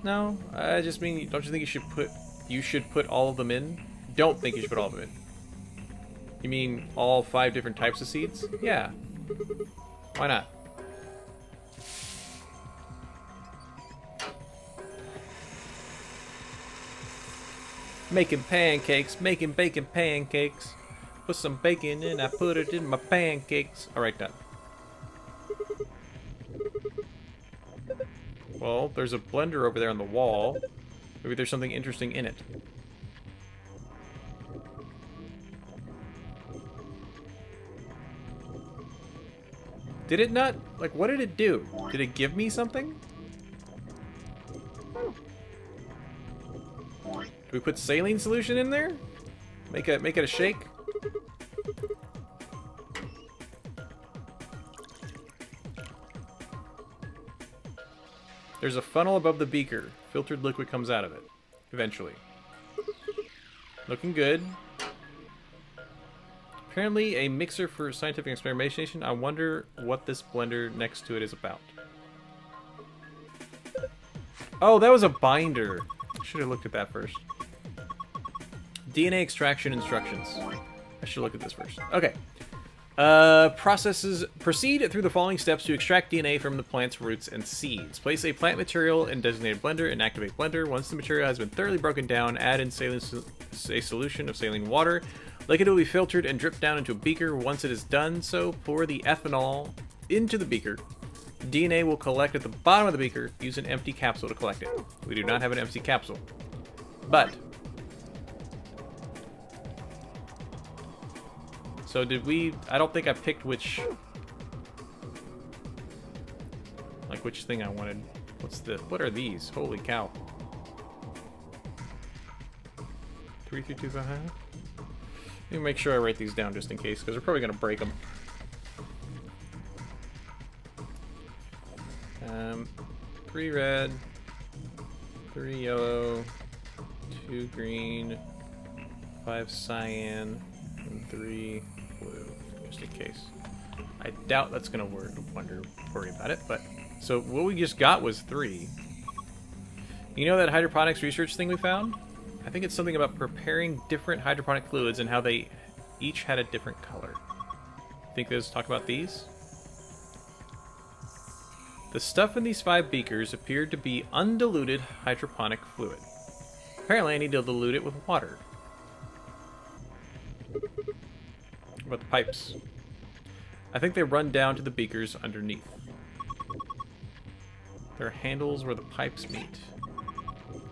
No, I just mean, don't you think you should put all of them in? Don't think you should put all of them in. You mean all 5 different types of seeds? Yeah. Why not? Making pancakes, making bacon pancakes. Put some bacon in, I put it in my pancakes. Alright, done. Well, there's a blender over there on the wall. Maybe there's something interesting in it. Did it not? Like, what did it do? Did it give me something? Do we put saline solution in there? Make it a shake? There's a funnel above the beaker. Filtered liquid comes out of it. Eventually. Looking good. Apparently a mixer for scientific experimentation. I wonder what this blender next to it is about. Oh, that was a binder. Should have looked at that first. DNA extraction instructions. I should look at this first. Okay. Proceed through the following steps to extract DNA from the plant's roots and seeds. Place a plant material in designated blender and activate blender. Once the material has been thoroughly broken down, add in a solution of saline water. Liquid will be filtered and dripped down into a beaker. Once it is done so, pour the ethanol into the beaker. DNA will collect at the bottom of the beaker. Use an empty capsule to collect it. We do not have an empty capsule. But... so did we... I don't think I picked which... like, which thing I wanted. What's the... what are these? Holy cow. 33255? Let me make sure I write these down just in case, because we're probably going to break them. 3 red, 3 yellow, 2 green, 5 cyan, and 3 blue, just in case. I doubt that's going to worry about it, but... so what we just got was 3. You know that hydroponics research thing we found? I think it's something about preparing different hydroponic fluids and how they each had a different color. Think there's talk about these? The stuff in these 5 beakers appeared to be undiluted hydroponic fluid. Apparently I need to dilute it with water. What about the pipes? I think they run down to the beakers underneath. There are handles where the pipes meet.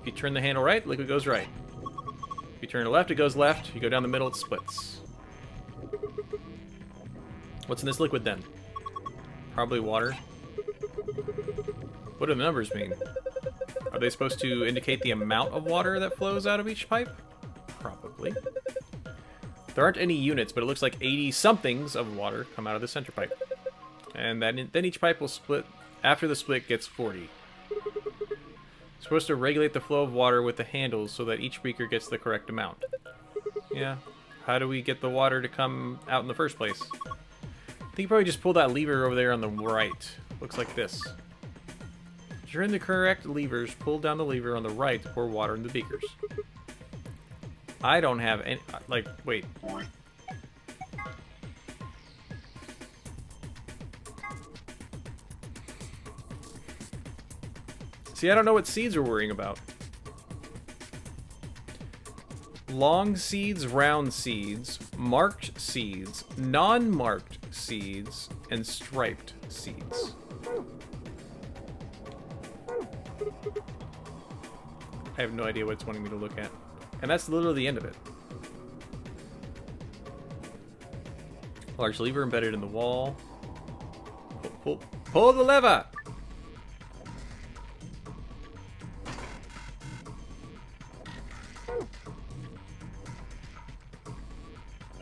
If you turn the handle right, liquid goes right. If you turn it left, it goes left. You go down the middle, it splits. What's in this liquid then? Probably water. What do the numbers mean? Are they supposed to indicate the amount of water that flows out of each pipe? Probably. There aren't any units, but it looks like 80-somethings of water come out of the center pipe. And then each pipe will split. After the split gets 40. It's supposed to regulate the flow of water with the handles so that each beaker gets the correct amount. Yeah. How do we get the water to come out in the first place? I think you probably just pull that lever over there on the right. Looks like this. Turn the correct levers, pull down the lever on the right to pour water in the beakers. I don't have any... like, wait. See, I don't know what seeds we're worrying about. Long seeds, round seeds, marked seeds, non-marked seeds, and striped seeds. I have no idea what it's wanting me to look at. And that's literally the end of it. Large lever embedded in the wall. Pull the lever!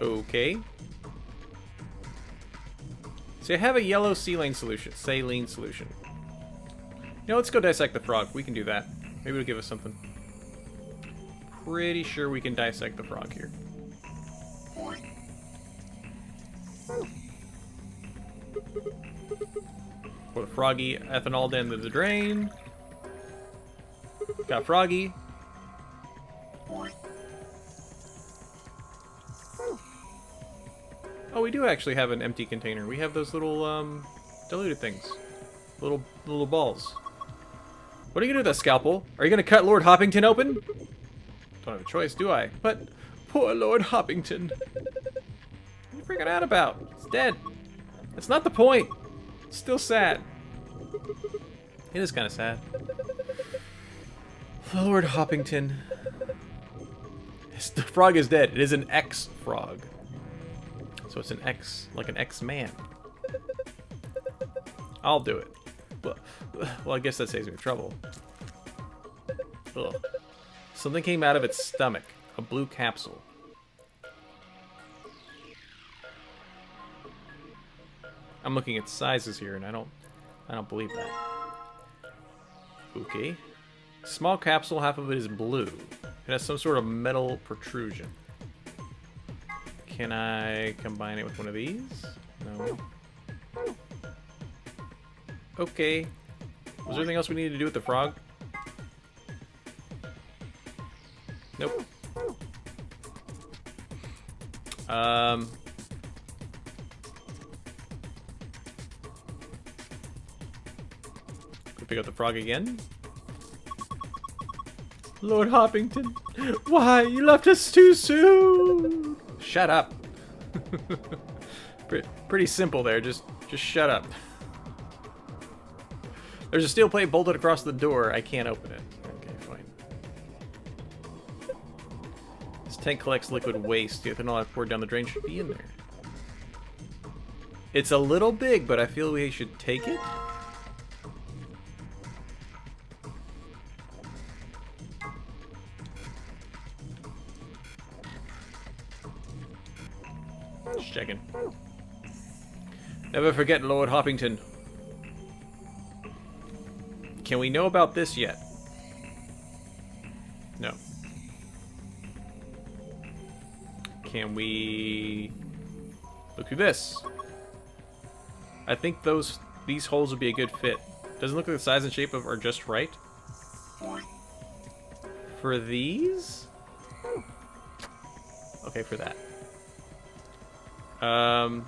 Okay. So I have a yellow saline solution. You know, let's go dissect the frog. We can do that. Maybe it'll give us something. Pretty sure we can dissect the frog here. Pour the froggy ethanol down to the drain. Got Froggy. Oh, we do actually have an empty container. We have those little, diluted things. Little balls. What are you gonna do with that scalpel? Are you gonna cut Lord Hoppington open? Don't have a choice, do I? But poor Lord Hoppington. What are you freaking out about? He's dead. That's not the point. It's still sad. It is kind of sad. Lord Hoppington. The frog is dead. It is an ex-frog. So it's an ex, like an ex-man. I'll do it. Well, I guess that saves me trouble. Ugh. Something came out of its stomach. A blue capsule. I'm looking at sizes here, and I don't believe that. Okay. Small capsule, half of it is blue. It has some sort of metal protrusion. Can I combine it with one of these? No. Okay. Was there anything else we needed to do with the frog? Nope. Could pick up the frog again. Lord Hoppington, why? You left us too soon! Shut up. Pretty simple there, just shut up. There's a steel plate bolted across the door. I can't open it. Okay, fine. This tank collects liquid waste. The ethanol I've poured down the drain should be in there. It's a little big, but I feel we should take it. Just checking. Never forget Lord Hoppington. Can we know about this yet? No. Can we look through this? I think these holes would be a good fit. Doesn't look like the size and shape of are just right. For these? Okay, for that.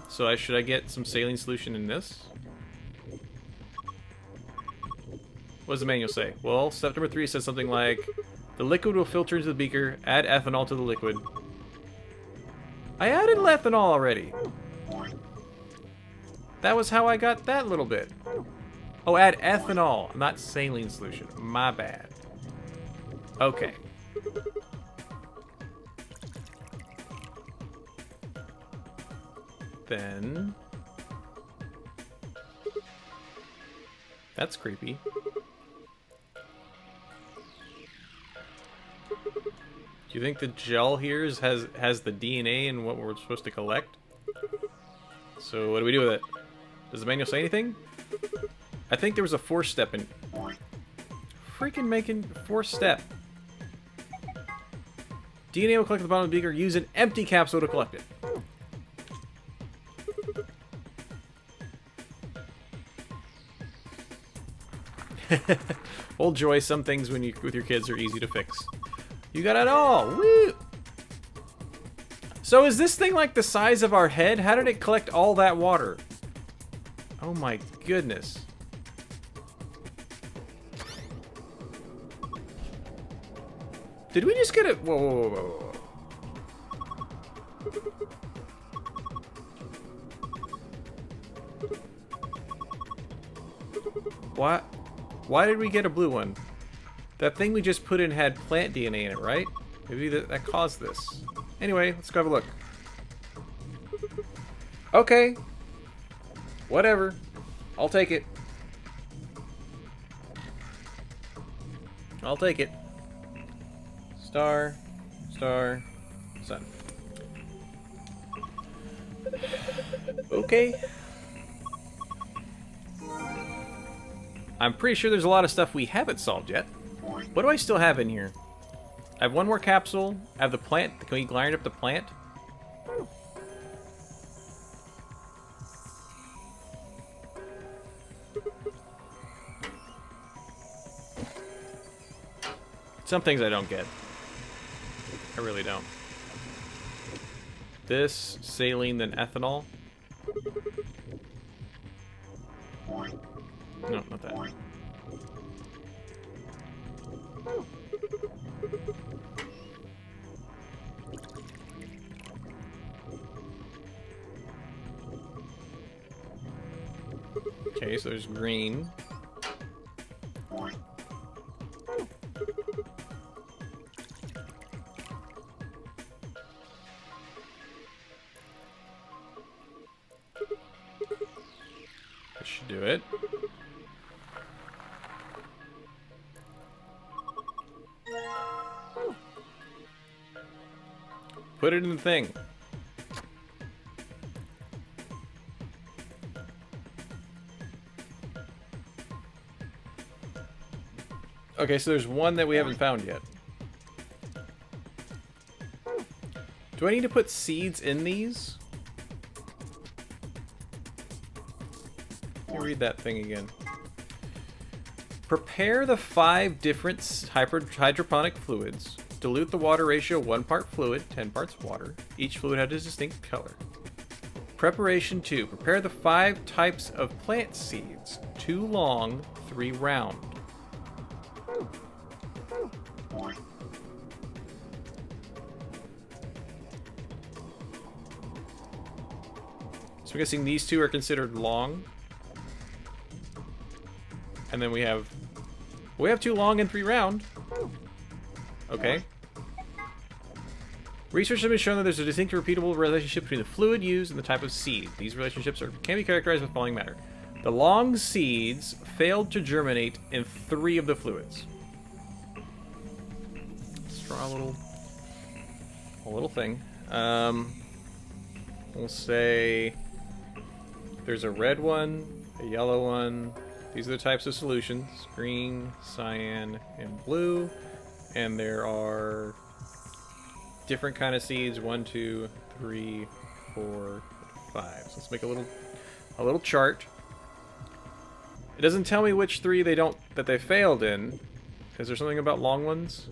So should I get some saline solution in this? What does the manual say? Well, step number 3 says something like, the liquid will filter into the beaker, add ethanol to the liquid. I added ethanol already. That was how I got that little bit. Oh, add ethanol, not saline solution. My bad. Okay. Then... that's creepy. Do you think the gel here has the DNA and what we're supposed to collect? So what do we do with it? Does the manual say anything? I think there was a 4-step in... freaking making 4-step. DNA will collect the bottom of the beaker. Use an empty capsule to collect it. Old joy, some things when you with your kids are easy to fix. You got it all! Woo! So is this thing like the size of our head? How did it collect all that water? Oh my goodness. Did we just get it? Whoa, whoa, whoa, whoa, whoa. What? Why did we get a blue one? That thing we just put in had plant DNA in it, right? Maybe that caused this. Anyway, let's go have a look. Okay. Whatever. I'll take it. I'll take it. Star, star, sun. Okay. I'm pretty sure there's a lot of stuff we haven't solved yet. What do I still have in here? I have one more capsule. I have the plant. Can we grind up the plant? Some things I don't get. I really don't. This, saline, then ethanol. No, not that. Okay, so there's green. That should do it. Put it in the thing. Okay, so there's one that we haven't found yet. Do I need to put seeds in these? Let me read that thing again. Prepare the 5 different hydroponic fluids. Dilute the water ratio 1 part fluid, 10 parts water. Each fluid has a distinct color. Preparation 2. Prepare the 5 types of plant seeds. 2 long, 3 round. So I'm guessing these 2 are considered long. And then we have 2 long and 3 round. Okay. Research has been shown that there's a distinct repeatable relationship between the fluid used and the type of seed. These relationships can be characterized with the following matter. The long seeds failed to germinate in 3 of the fluids. Let's draw a little thing. We'll say there's a red one, a yellow one. These are the types of solutions: green, cyan, and blue. And there are different kind of seeds: 1, 2, 3, 4, 5. So let's make a little chart. It doesn't tell me which 3 that they failed in. Is there something about long ones?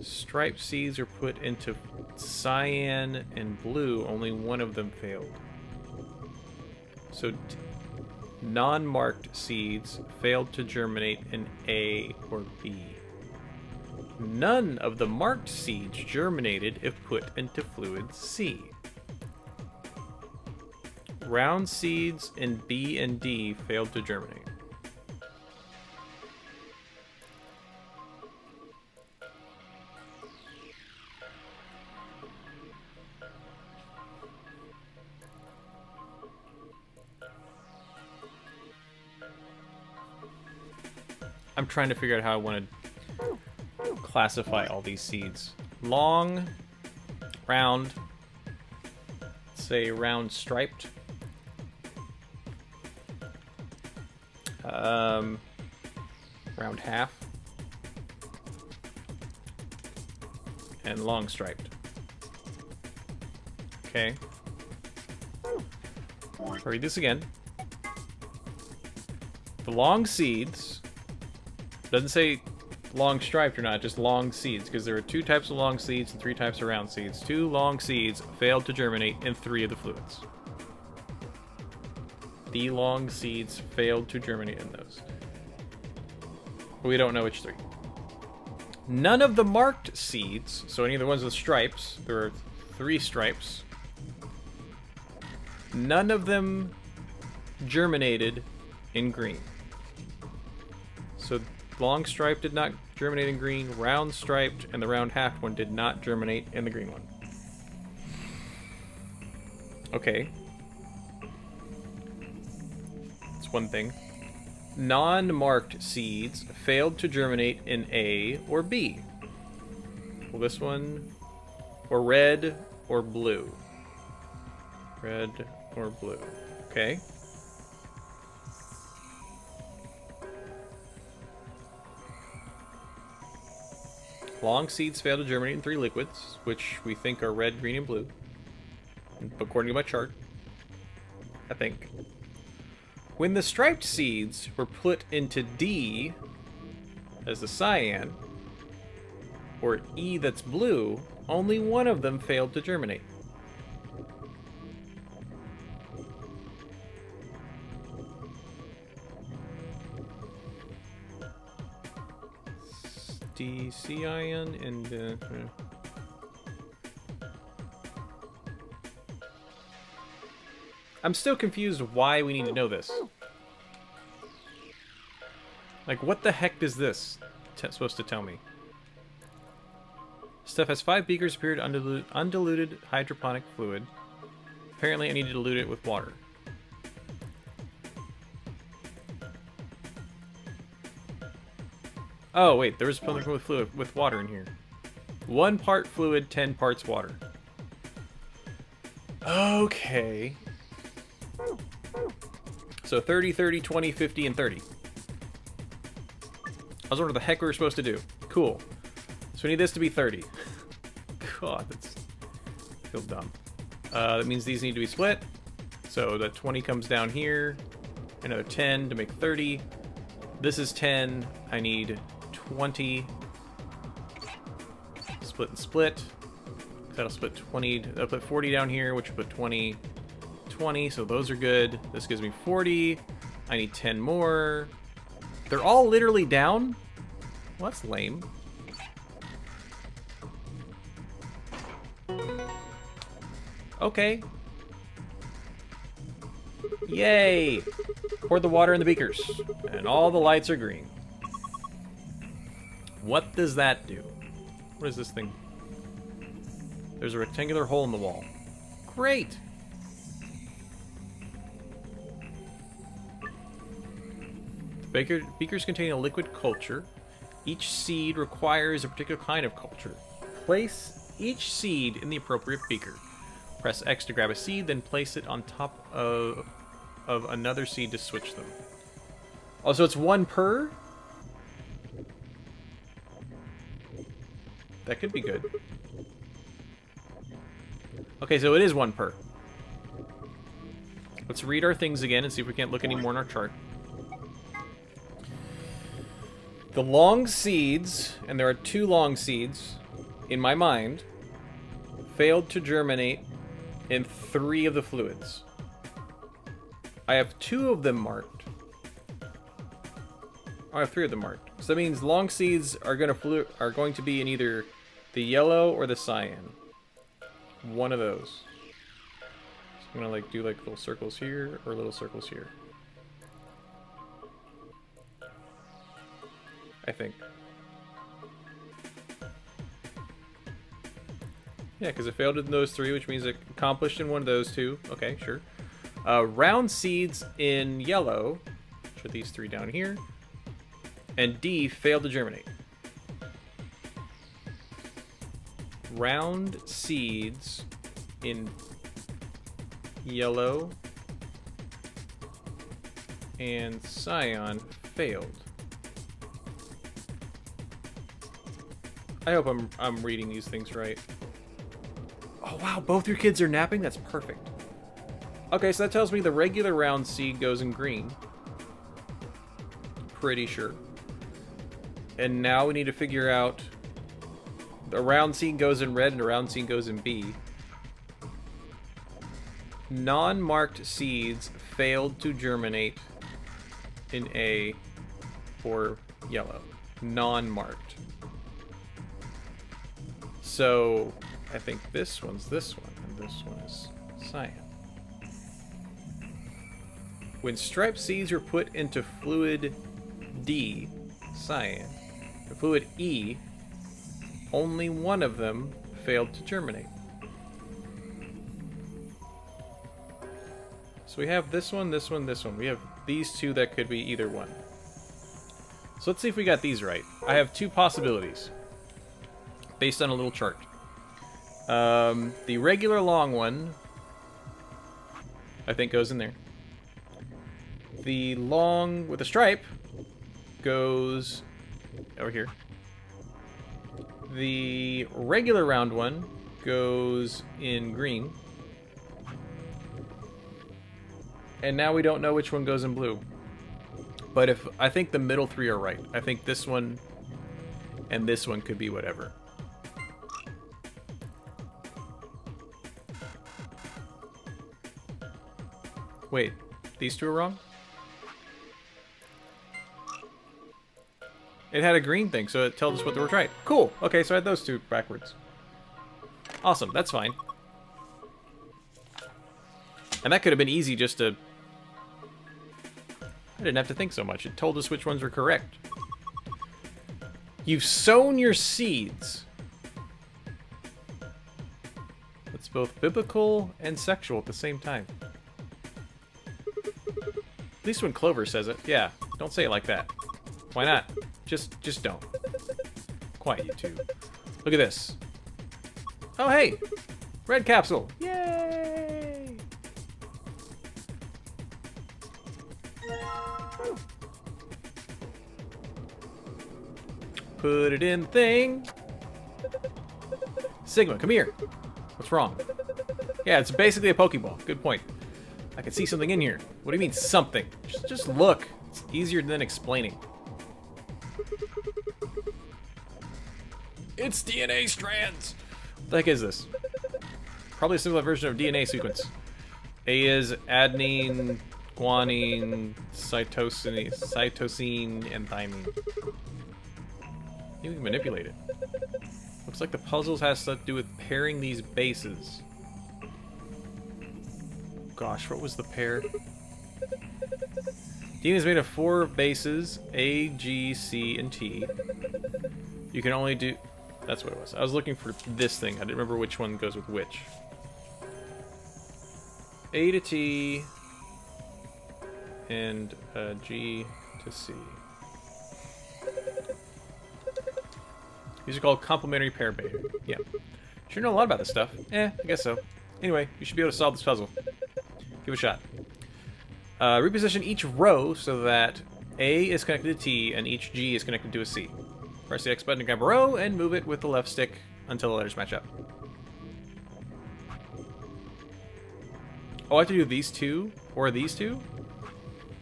Striped seeds are put into cyan and blue. Only one of them failed. So non-marked seeds failed to germinate in A or B. None of the marked seeds germinated if put into fluid C. Round seeds in B and D failed to germinate. I'm trying to figure out how I want to classify all these seeds. Long, round, say round striped. Round half. And long striped. Okay. I'll read this again. The long seeds, doesn't say long striped or not, just long seeds, because there are 2 types of long seeds and 3 types of round seeds. 2 long seeds failed to germinate in 3 of the fluids. The long seeds failed to germinate in those. We don't know which 3. None of the marked seeds, so any of the ones with stripes, there are 3 stripes, none of them germinated in green. So long striped did not germinate in green, round striped and the round half one did not germinate in the green one. Okay. That's one thing. Non-marked seeds failed to germinate in A or B. Well, this one, or red or blue. Red or blue. Okay. Long seeds fail to germinate in 3 liquids, which we think are red, green, and blue, according to my chart. I think. When the striped seeds were put into D, as the cyan, or E that's blue, only one of them failed to germinate. D cyan and I'm still confused why we need to know this. Like, what the heck is this supposed to tell me? Stuff has 5 beakers of pure undiluted hydroponic fluid. Apparently I need to dilute it with water. Oh, wait, there was something with water in here. 1 part fluid, 10 parts water. Okay. So 30, 30, 20, 50, and 30. I was wondering what the heck we were supposed to do. Cool. So we need this to be 30. God, I feel dumb. That means these need to be split. So the 20 comes down here. Another 10 to make 30. This is 10. I need 20. Split and split. That'll split 20. That'll put 40 down here, which will put 20. 20, so those are good. This gives me 40. I need 10 more. They're all literally down? Well, that's lame. Okay. Yay! Pour the water in the beakers, and all the lights are green. What does that do? What is this thing? There's a rectangular hole in the wall. Great! Beakers contain a liquid culture. Each seed requires a particular kind of culture. Place each seed in the appropriate beaker. Press X to grab a seed, then place it on top of another seed to switch them. Oh, so it's 1 per? That could be good. Okay, so it is 1 per. Let's read our things again and see if we can't look any more in our chart. The long seeds, and there are 2 long seeds, in my mind, failed to germinate in 3 of the fluids. I have 2 of them marked. I have 3 of them marked. So that means long seeds are going to be in either the yellow or the cyan. One of those. So I'm gonna do like little circles here or little circles here. I think. Yeah, because it failed in those 3, which means it accomplished in one of those 2. Okay, sure. Round seeds in yellow, which are these 3 down here. And D failed to germinate. Round seeds in yellow and cyan failed. I hope I'm reading these things right. Oh wow, both your kids are napping? That's perfect. Okay, so that tells me the regular round seed goes in green. Pretty sure. And now we need to figure out the round seed goes in red and the round seed goes in B. Non-marked seeds failed to germinate in A or yellow. Non-marked. So I think this one's this one, and this one is cyan. When striped seeds are put into fluid D, cyan, and fluid E, only one of them failed to germinate. So we have this one, this one, this one. We have these 2 that could be either one. So let's see if we got these right. I have 2 possibilities based on a little chart. The regular long one, I think, goes in there. The long with a stripe goes over here. The regular round one goes in green. And now we don't know which one goes in blue. But I think the middle 3 are right. I think this one and this one could be whatever. Wait, these two are wrong? It had a green thing, so it tells us what they were right. Cool. Okay, so I had those two backwards. Awesome, that's fine. And that could have been easy just to... I didn't have to think so much. It told us which ones were correct. You've sown your seeds. It's both biblical and sexual at the same time. At least when Clover says it. Yeah, don't say it like that. Why not? Just don't. Quiet, you two. Look at this. Oh, hey! Red capsule! Yay! Put it in thing. Sigma, come here. What's wrong? Yeah, it's basically a Pokeball. Good point. I can see something in here. What do you mean, something? Just look. It's easier than explaining. It's DNA strands! What the heck is this? Probably a similar version of DNA sequence. A is adenine, guanine, cytosine, and thymine. You can manipulate it. Looks like the puzzles has to do with pairing these bases. Gosh, what was the pair? DNA is made of 4 bases, A, G, C, and T. You can only do... That's what it was. I was looking for this thing. I didn't remember which one goes with which. A to T and G to C. These are called complementary pair base. Yeah. Sure know a lot about this stuff. I guess so. Anyway, you should be able to solve this puzzle. Give it a shot. Reposition each row so that A is connected to T and each G is connected to a C. Press the X button to grab a row and move it with the left stick until the letters match up. Oh, I have to do these two? Or these two?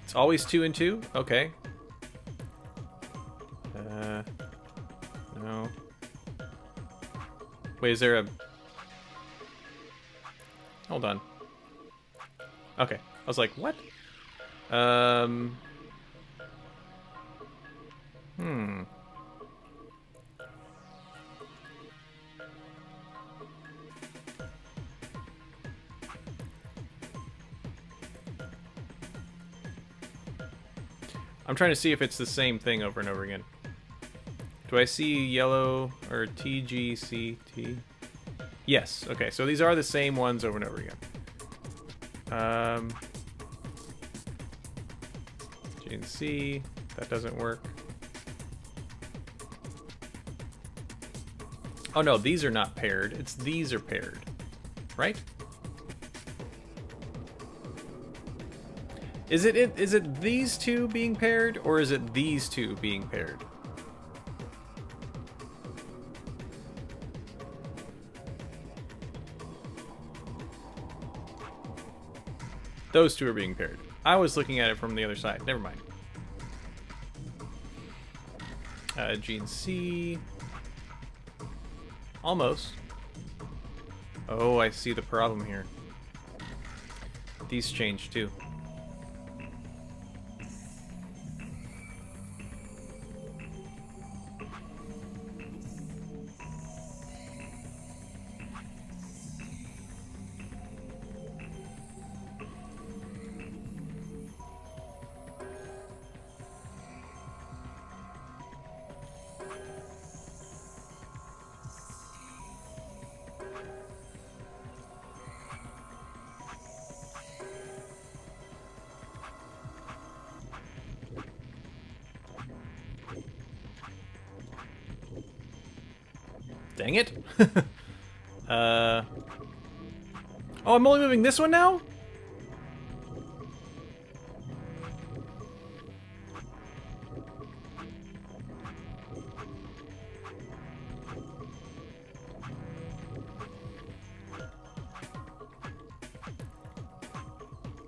It's always 2 and 2? Okay. No. Wait, is there a... Hold on. Okay. I was like, what? I'm trying to see if it's the same thing over and over again. Do I see yellow or TGCT? Yes. Okay, so these are the same ones over and over again. G and C. That doesn't work. Oh no, these are not paired. It's these are paired. Right? Is it these two being paired, or is it these two being paired? Those two are being paired. I was looking at it from the other side. Never mind. G and C. Almost. Oh, I see the problem here. These change too. Dang it. Oh, I'm only moving this one now?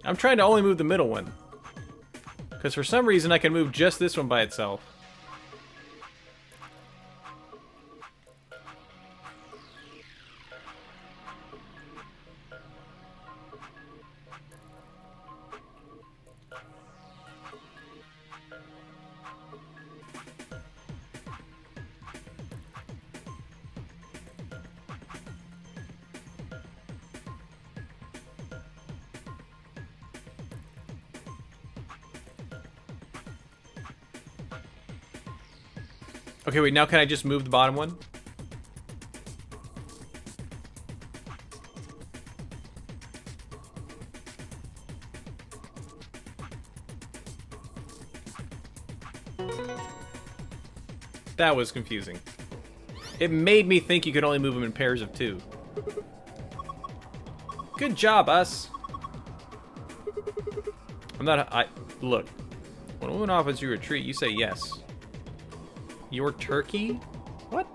I'm trying to only move the middle one. Because for some reason I can move just this one by itself. Okay, wait, now can I just move the bottom one? That was confusing. It made me think you could only move them in pairs of 2. Good job, us. Look. When a woman offers you a treat, you say yes. Your turkey? What?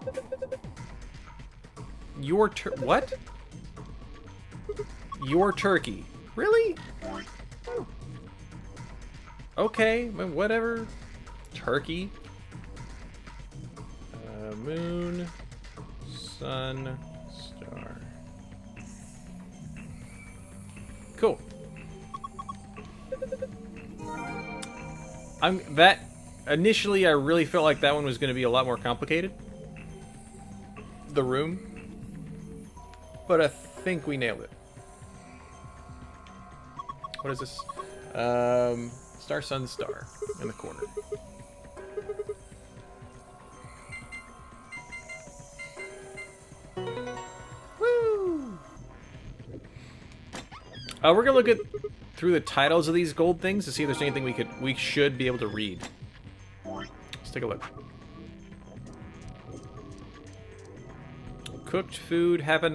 What? Your turkey. Really? Okay, whatever. Turkey. Moon. Sun. Star. Cool. Initially I really felt like that one was going to be a lot more complicated. The room. But I think we nailed it. What is this? Star, sun, star in the corner. Woo! We're gonna look through the titles of these gold things to see if there's anything we should be able to read. Let's take a look. Cooked food, have a nice